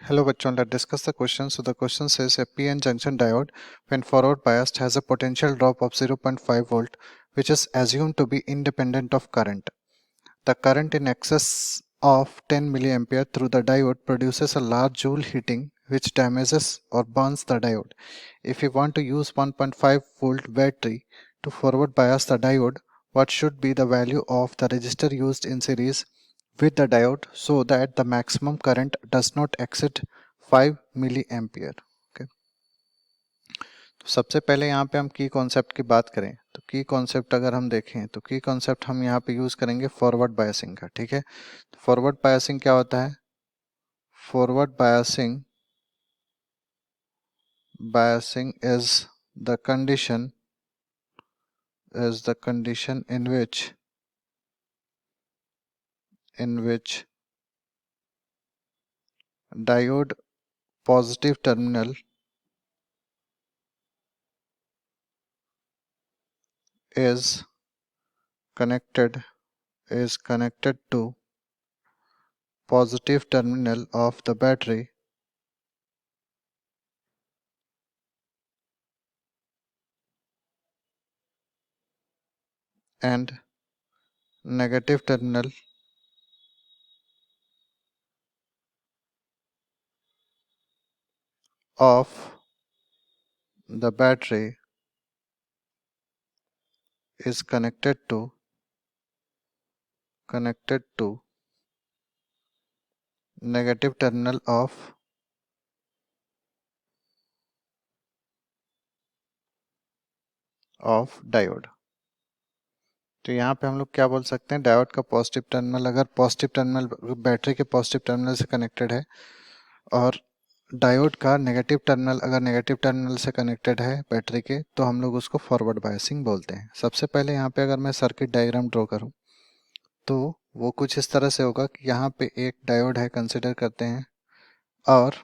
Hello bachon, let's discuss the question. So the question says a PN junction diode when forward biased has a potential drop of 0.5 volt which is assumed to be independent of current. The current in excess of 10 milliampere through the diode produces a large joule heating which damages or burns the diode. If you want to use 1.5 volt battery to forward bias the diode, what should be the value of the resistor used in series with the diode so that the maximum current does not exceed 5 milliampere. Okay. तो सबसे पहले यहाँ पे हम की concept की बात करें तो की कॉन्सेप्ट अगर हम देखें तो की कॉन्सेप्ट हम यहाँ पे यूज़ करेंगे फॉरवर्ड बायसिंग का. ठीक है, तो फॉरवर्ड बायसिंग क्या होता है? Forward biasing is the condition in which diode positive terminal is connected to positive terminal of the battery and negative terminal of the battery is connected to negative terminal of diode. तो यहाँ पे हम लोग क्या बोल सकते हैं? Diode का पॉजिटिव टर्मिनल अगर पॉजिटिव टर्मिनल बैटरी के पॉजिटिव टर्मिनल से कनेक्टेड है और डायोड का नेगेटिव टर्मिनल अगर नेगेटिव टर्मिनल से कनेक्टेड है बैटरी के, तो हम लोग उसको फॉरवर्ड बायसिंग बोलते हैं. सबसे पहले यहाँ पे अगर मैं सर्किट डायग्राम ड्रॉ करूँ तो वो कुछ इस तरह से होगा कि यहाँ पे एक डायोड है कंसिडर करते हैं और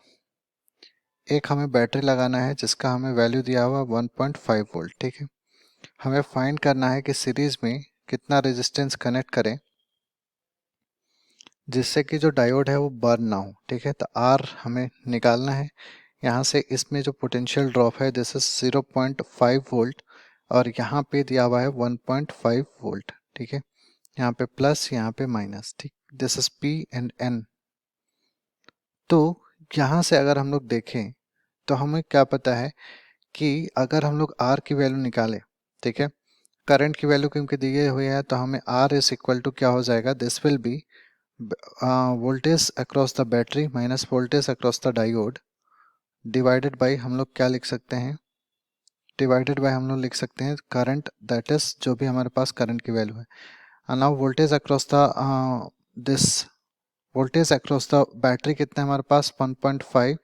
एक हमें बैटरी लगाना है जिसका हमें वैल्यू दिया हुआ 1.5 वोल्ट. ठीक है, हमें फाइंड करना है कि सीरीज में कितना रेजिस्टेंस कनेक्ट करें जिससे कि जो डायोड है वो बर्न ना हो. ठीक है, तो आर हमें निकालना है. यहाँ से इसमें जो पोटेंशियल ड्रॉप है दिस इज 0.5 वोल्ट और यहाँ पे दिया हुआ है 1.5 वोल्ट. ठीक है, यहाँ पे प्लस यहाँ पे माइनस. ठीक, this is P and N. तो यहाँ से अगर हम लोग देखें तो हमें क्या पता है कि अगर हम लोग आर की वैल्यू निकालें, ठीक है, करंट की वैल्यू क्योंकि दिए हुए हैं तो हमें आर इज इक्वल टू क्या हो जाएगा? This will B voltage across the battery minus voltage across the diode divided by हम लोग क्या लिख सकते हैं? डिवाइडेड बाय हम लोग लिख सकते हैं करंट, दैट इज जो भी हमारे पास करंट की वैल्यू है. And now voltage across the this voltage across the battery कितना है हमारे पास? 1.5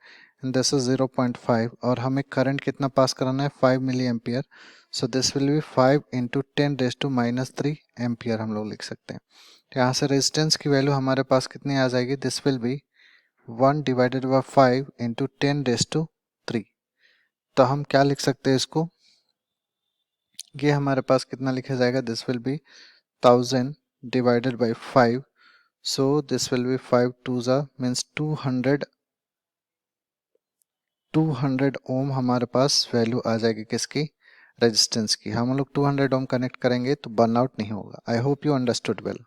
एंड दिस इज 0.5 और हमें करंट कितना पास कराना है? 5 milli ampere. So this will be 5 into 10⁻³ ampere हम लोग लिख सकते हैं. तो यहाँ से रेजिस्टेंस की वैल्यू हमारे पास कितनी आ जाएगी? This will B 1 divided by 5 into 10⁻³. तो हम क्या लिख सकते हैं इसको? ये हमारे पास कितना लिखा जाएगा? This will B 1000 divided by 5. So this will be 5 2s means 200 ओम हमारे पास वैल्यू आ जाएगी किसकी? रेजिस्टेंस की. हम लोग 200 ओम कनेक्ट करेंगे तो बर्नआउट नहीं होगा. I hope you understood well.